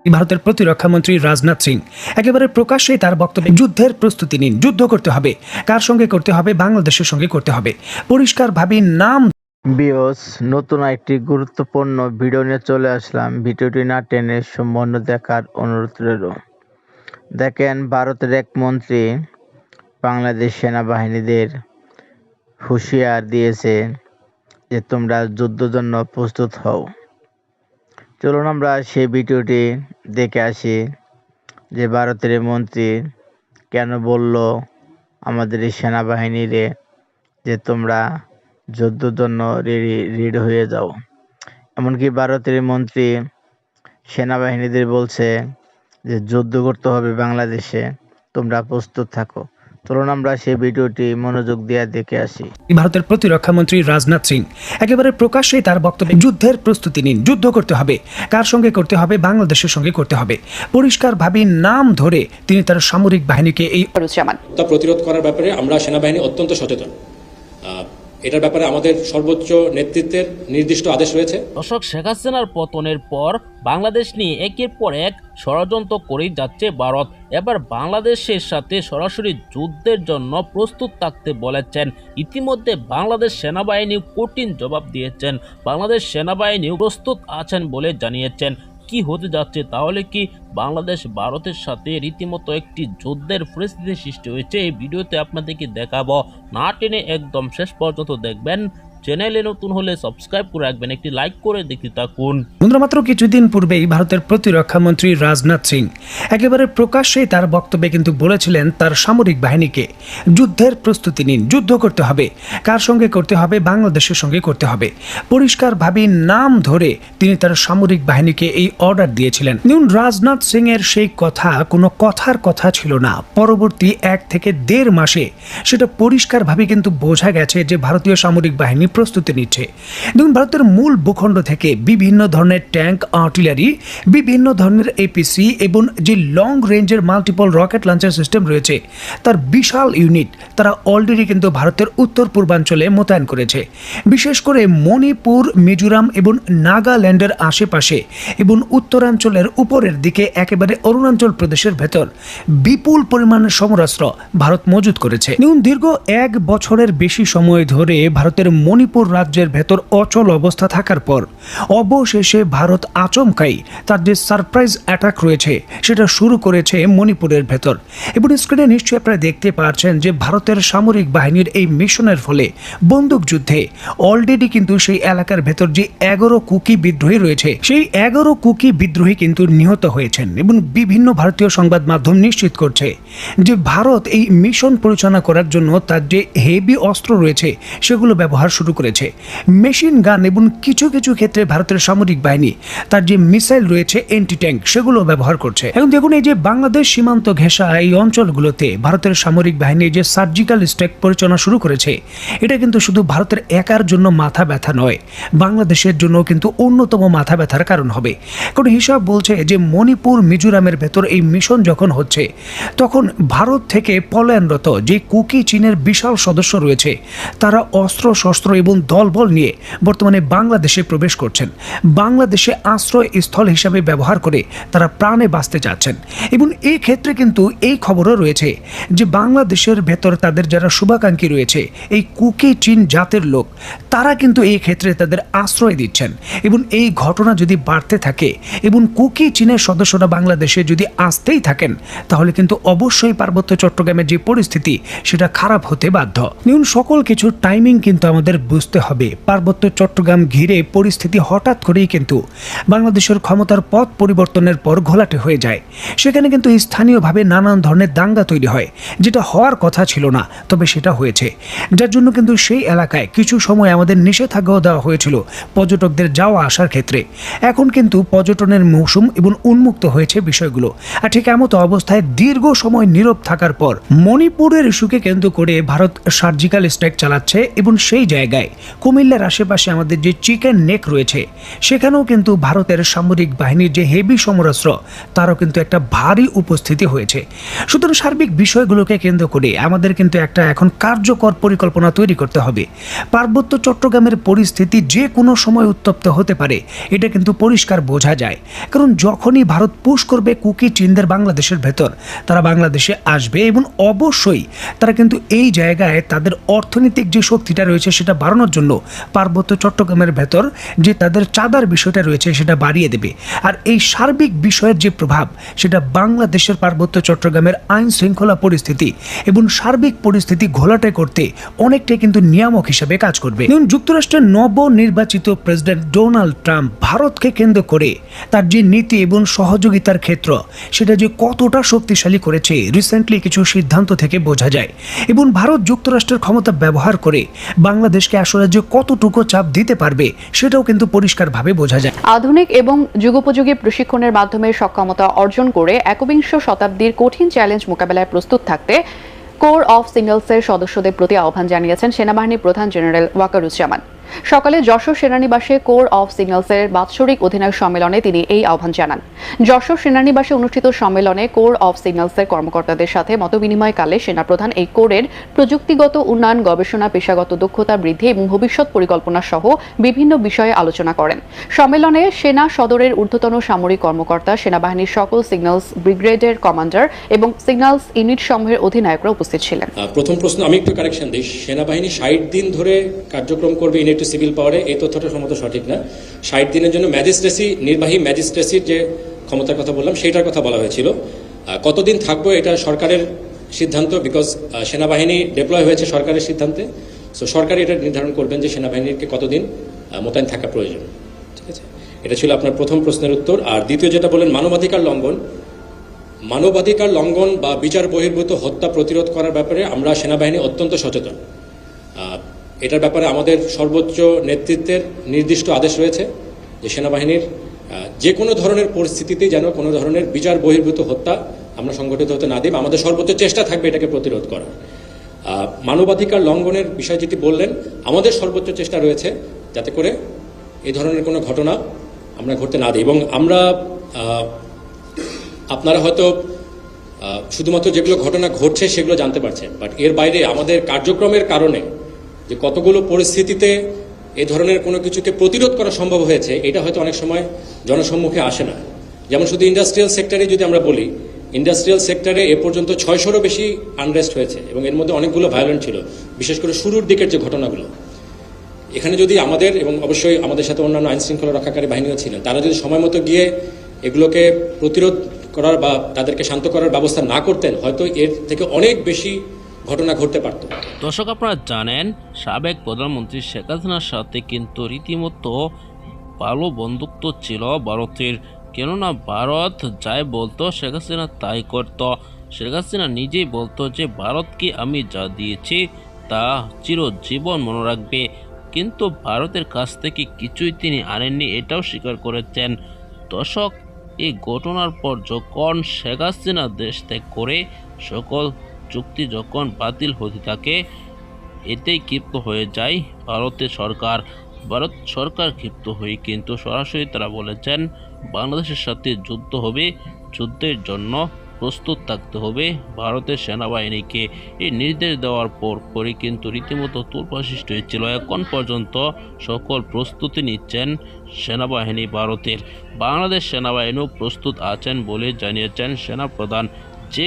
ভারতের প্রতিরক্ষা মন্ত্রী রাজনাথ সিং একেবারে প্রকাশ্যে তার বক্তব্যে যুদ্ধের প্রস্তুতি নিন, যুদ্ধ করতে হবে, কার সঙ্গে করতে হবে? বাংলাদেশের সঙ্গে করতে হবে। পরিষ্কারভাবে নাম বিয়স নতুন একটি গুরুত্বপূর্ণ ভিডিও নিয়ে চলে আসলাম। ভিডিওটি না টেনে সম্পূর্ণ দেখার অনুরোধ রইল। দেখেন, ভারতের এক মন্ত্রী বাংলাদেশ সেনাবাহিনীদের হুঁশিয়ার দিয়েছে যে তোমরা যুদ্ধের জন্য প্রস্তুত হও। চলুন আমরা সেই ভিডিওটি দেখে আসি যে ভারতের এই মন্ত্রী কেন বলল আমাদের এই সেনাবাহিনীরে যে তোমরা যুদ্ধের জন্য রেডি হয়ে যাও। এমনকি ভারতের মন্ত্রী সেনাবাহিনীদের বলছে যে যুদ্ধ করতে হবে বাংলাদেশে, তোমরা প্রস্তুত থাকো। চলুন আমরা সেই ভিডিওটি মনোযোগ দিয়ে দেখে আসি। ভারতের প্রতিরক্ষা মন্ত্রী রাজনাথ সিং একেবারে প্রকাশ্যে তার বক্তব্যে যুদ্ধের প্রস্তুতি নিন, যুদ্ধ করতে হবে, কার সঙ্গে করতে হবে? বাংলাদেশের সঙ্গে করতে হবে। পরিষ্কারভাবে নাম ধরে তিনি তার সামরিক বাহিনীকে এই প্রতিরোধ করার ব্যাপারে আমরা সেনাবাহিনী অত্যন্ত সচেতন। এটার ব্যাপারে আমাদের সর্বোচ্চ নেতৃত্বের নির্দিষ্ট আদেশ রয়েছে। দর্শক, শেখ হাসিনার পতনের পর বাংলাদেশ নিয়ে একের পর এক ষড়যন্ত্র করেই যাচ্ছে ভারত। এবার বাংলাদেশের সাথে সরাসরি যুদ্ধের জন্য প্রস্তুত থাকতে বলেছেন। ইতিমধ্যে বাংলাদেশ সেনাবাহিনীও কঠিন জবাব দিয়েছেন। বাংলাদেশ সেনাবাহিনীও প্রস্তুত আছেন বলে জানিয়েছেন। কি হতে যাচ্ছে তাহলে? কি বাংলাদেশ ভারতের সাথে রীতিমতো একটি যুদ্ধের পরিস্থিতি সৃষ্টি হয়েছে? এই ভিডিওতে আপনাদেরকে দেখাবো, না টেনে একদম শেষ পর্যন্ত দেখবেন। চ্যানেলে নতুন হলে সাবস্ক্রাইব করে রাখবেন, একটি লাইক করে দেখতে থাকুন। বন্ধুরা, মাত্র কিছুদিন পূর্বেই ভারতের প্রতিরক্ষা মন্ত্রী রাজনাথ সিং একেবারে প্রকাশ্যে তার বক্তব্যে কিন্তু বলেছিলেন তার সামরিক বাহিনীকে যুদ্ধের প্রস্তুতি নিন, যুদ্ধ করতে হবে, কার সঙ্গে করতে হবে? বাংলাদেশের সঙ্গে করতে হবে। পরিষ্কারভাবে নাম ধরে তিনি তার সামরিক বাহিনীকে এই অর্ডার দিয়েছিলেন। রাজনাথ সিং এর সেই কথা কোনো কথার কথা ছিল না। পরবর্তী 1 থেকে 1.5 মাসে সেটা পরিষ্কারভাবে কিন্তু বোঝা গেছে যে ভারতীয় সামরিক বাহিনী প্রস্তুতি নিচ্ছে। দেখুন, ভারতের মূল ভূখণ্ড থেকে বিভিন্ন ধরনের ট্যাঙ্ক, আর্টিলারি, বিভিন্ন ধরনের এপিসি এবং যে লং রেঞ্জের মাল্টিপল রকেট লঞ্চার সিস্টেম রয়েছে তার বিশাল ইউনিট তারা অলরেডি কিন্তু ভারতের উত্তর পূর্বাঞ্চলে মোতায়েন করেছে। বিশেষ করে মণিপুর, মিজোরাম এবং নাগাল্যান্ডের আশেপাশে এবং উত্তরাঞ্চলের উপরের দিকে একেবারে অরুণাচল প্রদেশের ভেতর বিপুল পরিমাণের সমরাস্ত্র ভারত মজুত করেছে। দীর্ঘ 1 বছরের বেশি সময় ধরে ভারতের মণিপুর রাজ্যের ভেতর অচল অবস্থা থাকার পর অবশেষে ভারত আচমকাই তার যে সারপ্রাইজ অ্যাটাক রয়েছে সেটা শুরু করেছে মণিপুরের ভেতর। এবং স্ক্রিনে নিশ্চয়ই আপনারা দেখতে পাচ্ছেন যে ভারতের সামরিক বাহিনীর এই মিশনের ফলে বন্দুক যুদ্ধে অলরেডি কিন্তু সেই এলাকার ভেতর যে 11 কুকি বিদ্রোহী রয়েছে সেই 11 কুকি বিদ্রোহী কিন্তু নিহত হয়েছেন। এবং বিভিন্ন ভারতীয় সংবাদ মাধ্যম নিশ্চিত করছে যে ভারত এই মিশন পরিচালনা করার জন্য তার যে হেভি অস্ত্র রয়েছে সেগুলো ব্যবহার শুরু করেছে। মেশিন গান এবং কিছু কিছু ক্ষেত্রে ভারতের সামরিক বাহিনী তার যে মিসাইল রয়েছে, এন্টি ট্যাঙ্ক, সেগুলো ব্যবহার করছে। এখন দেখুন, এই যে বাংলাদেশ সীমান্ত ঘেঁষা এই অঞ্চলগুলোতে ভারতের সামরিক বাহিনী যে সার্জিক্যাল স্ট্রাইক পরিচালনা শুরু করেছে এটা কিন্তু শুধু ভারতের একার জন্য মাথা ব্যথা নয়, বাংলাদেশের জন্য কিন্তু অন্যতম মাথা ব্যথার কারণ হবে। কারণ হিসাব বলছে যে মণিপুর, মিজোরামের ভেতর এই মিশন যখন হচ্ছে তখন ভারত থেকে পলায়নরত যে কুকি চীনের বিশাল সদস্য রয়েছে তারা অস্ত্র শস্ত্র এবং দলবল নিয়ে বর্তমানে বাংলাদেশে প্রবেশ করছেন। বাংলাদেশে আশ্রয়স্থল হিসাবে ব্যবহার করে তারা প্রাণে বাঁচতে যাচ্ছেন। এবং এই ক্ষেত্রে কিন্তু এই খবরও রয়েছে যে বাংলাদেশের ভেতর তাদের যারা শুভাকাঙ্ক্ষী রয়েছে, এই কুকি চীন জাতের লোক, তারা কিন্তু এই ক্ষেত্রে তাদের আশ্রয় দিচ্ছেন। এবং এই ঘটনা যদি বাড়তে থাকে এবং কুকি চীনের সদস্যরা বাংলাদেশে যদি আসতেই থাকেন তাহলে কিন্তু অবশ্যই পার্বত্য চট্টগ্রামের যে পরিস্থিতি সেটা খারাপ হতে বাধ্য। সকল কিছুর টাইমিং কিন্তু আমাদের বুঝতে হবে। পার্বত্য চট্টগ্রাম ঘিরে পরিস্থিতি হঠাৎ করেই কিন্তু বাংলাদেশের ক্ষমতার পথ পরিবর্তনের পর ঘোলাটে হয়ে যায়। সেখানে কিন্তু স্থানীয়ভাবে নানান ধরনের দাঙ্গা তৈরি হয়, যেটা হওয়ার কথা ছিল না, তবে সেটা হয়েছে। যার জন্য কিন্তু সেই এলাকায় কিছু সময় আমাদের নিষেধাজ্ঞাও দেওয়া হয়েছিল পর্যটকদের যাওয়া আসার ক্ষেত্রে। এখন কিন্তু পর্যটনের মৌসুম এবং উন্মুক্ত হয়েছে বিষয়গুলো। আর ঠিক এমতো অবস্থায় দীর্ঘ সময় নীরব থাকার পর মণিপুরের ইস্যুকে কেন্দ্র করে ভারত সার্জিক্যাল স্ট্রাইক চালাচ্ছে এবং সেই জায়গায় জায়গায় কুমিল্লার আশেপাশে আমাদের যে চিকেন নেক রয়েছে সেখানেও কিন্তু ভারতের সামরিক বাহিনীর যে হেভি সমরাস্ত্র তারও কিন্তু একটা ভারী উপস্থিতি হয়েছে। সুতরাং সার্বিক বিষয়গুলোকে কেন্দ্র করে আমাদের কিন্তু একটা এখন কার্যকর পরিকল্পনা তৈরি করতে হবে। পার্বত্য চট্টগ্রামের পরিস্থিতি যে কোনো সময় উত্তপ্ত হতে পারে, এটা কিন্তু পরিষ্কার বোঝা যায়। কারণ যখনই ভারত পুশ করবে কুকি চিনদের বাংলাদেশের ভেতর, তারা বাংলাদেশে আসবে এবং অবশ্যই তারা কিন্তু এই জায়গায় তাদের অর্থনৈতিক যে শক্তিটা রয়েছে সেটা বাড়ানোর জন্য পার্বত্য চট্টগ্রামের ভেতর যে তাদের চাঁদার বিষয়টা রয়েছে সেটা বাড়িয়ে দেবে। আর এই সার্বিক বিষয়ের যে প্রভাব সেটা বাংলাদেশের পার্বত্য চট্টগ্রামের আইন শৃঙ্খলা পরিস্থিতি এবং সার্বিক পরিস্থিতি ঘোলাটে করতে অনেকটাই কিন্তু নিয়ামক হিসেবে কাজ করবে। যুক্তরাষ্ট্রের নবনির্বাচিত প্রেসিডেন্ট ডোনাল্ড ট্রাম্প ভারতকে কেন্দ্র করে তার যে নীতি এবং সহযোগিতার ক্ষেত্র সেটা যে কতটা শক্তিশালী করেছে রিসেন্টলি কিছু সিদ্ধান্ত থেকে বোঝা যায়। এবং ভারত যুক্তরাষ্ট্রের ক্ষমতা ব্যবহার করে বাংলাদেশকে আসলে যে কতটুকু চাপ দিতে পারবে সেটাও কিন্তু পরিষ্কারভাবে বোঝা যায়। আধুনিক এবং যুগোপযোগী প্রশিক্ষণের মাধ্যমে সক্ষমতা অর্জন করে একবিংশ শতাব্দীর কঠিন চ্যালেঞ্জ মোকাবেলায় প্রস্তুত থাকতে কোর অফ সিগন্যালসের সদস্যদের প্রতি আহ্বান জানিয়েছেন সেনাবাহিনীর প্রধান জেনারেল ওয়াকারুজ্জামান। সকালে যশোর সেনানিবাসে কোর অফ সিগন্যালসের বাৎসরিক অধিনায়ক সম্মেলনে তিনি এই আহ্বান জানান। যশোর সেনানিবাসে অনুষ্ঠিত সম্মেলনে কোর অফ সিগন্যালসের কর্মকর্তাদের সাথে মতবিনিময়কালে সেনাপ্রধান এই কোরের প্রযুক্তিগত উন্নয়ন, গবেষণা, পেশাগত দক্ষতা বৃদ্ধি এবং ভবিষ্যৎ পরিকল্পনা সহ বিভিন্ন বিষয়ে আলোচনা করেন। সম্মেলনে সেনা সদরের ঊর্ধ্বতন সামরিক কর্মকর্তা, সেনাবাহিনীর সকল সিগন্যালস ব্রিগেডের কমান্ডার এবং সিগন্যালস ইউনিট সমূহের অধিনায়করা উপস্থিত ছিলেন। প্রথম প্রশ্ন আমি একটু কারেকশন দিই। সেনাবাহিনী 60 দিন ধরে কার্যক্রম করবে সিভিল পাওয়ারে, এই তথ্যটা সম্ভবত সঠিক না। 60 দিনের জন্য ম্যাজিস্ট্রেসি, নির্বাহী ম্যাজিস্ট্রেসির যে ক্ষমতার কথা বললাম সেটার কথা বলা হয়েছিল। কতদিন থাকবো এটা সরকারের সিদ্ধান্ত, বিকজ সেনাবাহিনী ডিপ্লয় হয়েছে সরকারের সিদ্ধান্তে। সো সরকারই এটা নির্ধারণ করবেন যে সেনাবাহিনীকে কতদিন মোতায়েন থাকা প্রয়োজন। ঠিক আছে, এটা ছিল আপনার প্রথম প্রশ্নের উত্তর। আর দ্বিতীয় যেটা বলেন মানবাধিকার লঙ্ঘন বা বিচার বহির্ভূত হত্যা প্রতিরোধ করার ব্যাপারে আমরা সেনাবাহিনী অত্যন্ত সচেতন। এটার ব্যাপারে আমাদের সর্বোচ্চ নেতৃত্বের নির্দিষ্ট আদেশ রয়েছে যে সেনাবাহিনীর যে কোনো ধরনের পরিস্থিতিতে যেন কোনো ধরনের বিচার বহির্ভূত হত্যা আমরা সংগঠিত হতে না দিই। আমাদের সর্বোচ্চ চেষ্টা থাকবে এটাকে প্রতিরোধ করার। মানবাধিকার লঙ্ঘনের বিষয় যেটি বললেন, আমাদের সর্বোচ্চ চেষ্টা রয়েছে যাতে করে এই ধরনের কোনো ঘটনা আমরা ঘটতে না দিই। এবং আমরা আপনারা হয়তো শুধুমাত্র যেগুলো ঘটনা ঘটছে সেগুলো জানতে পারছেন, বাট এর বাইরে আমাদের কার্যক্রমের কারণে যে কতগুলো পরিস্থিতিতে এ ধরনের কোনো কিছুকে প্রতিরোধ করা সম্ভব হয়েছে এটা হয়তো অনেক সময় জনসম্মুখে আসে না। যেমন শুধু ইন্ডাস্ট্রিয়াল সেক্টরে যদি আমরা বলি, ইন্ডাস্ট্রিয়াল সেক্টরে এ পর্যন্ত 600-রও বেশি আনরেস্ট হয়েছে এবং এর মধ্যে অনেকগুলো ভায়োলেন্ট ছিল, বিশেষ করে শুরুর দিকের যে ঘটনাগুলো। এখানে যদি আমাদের এবং অবশ্যই আমাদের সাথে অন্যান্য আইন শৃঙ্খলা রক্ষাকারী বাহিনীও ছিলেন, তারা যদি সময় মতো গিয়ে এগুলোকে প্রতিরোধ করার বা তাদেরকে শান্ত করার ব্যবস্থা না করতেন, হয়তো এর থেকে অনেক বেশি ঘটনা ঘটতে পারত। দর্শক, আপনারা জানেন সাবেক প্রধানমন্ত্রী শেখ হাসিনার সাথে কিন্তু রীতিমতো ভালো বন্ধুত্ব ছিল ভারতের। কেননা ভারত যাই বলতো শেখ হাসিনা তাই করত। শেখ হাসিনা নিজেই বলতো যে ভারতকে আমি যা দিয়েছি তা চিরজীবন মনে রাখবে, কিন্তু ভারতের কাছ থেকে কিছুই তিনি আনেননি, এটাও স্বীকার করেছেন। দর্শক, এই ঘটনার পর যখন শেখ হাসিনা দেশ ত্যাগ করে সকল চুক্তি যখন বাতিল হতে থাকে, এতেই ক্ষিপ্ত হয়ে যায় ভারতের সরকার। ভারত সরকার ক্ষিপ্ত হয়ে কিন্তু সরাসরি তারা বলেছেন বাংলাদেশের সাথে যুদ্ধ হবে, যুদ্ধের জন্য প্রস্তুত থাকতে হবে ভারতের সেনাবাহিনীকে। এই নির্দেশ দেওয়ার পরই কিন্তু রীতিমতো তোলপাড় সৃষ্টি হয়েছিল। এখন পর্যন্ত সকল প্রস্তুতি নিচ্ছেন সেনাবাহিনী ভারতের। বাংলাদেশ সেনাবাহিনীও প্রস্তুত আছেন বলে জানিয়েছেন সেনাপ্রধান। যে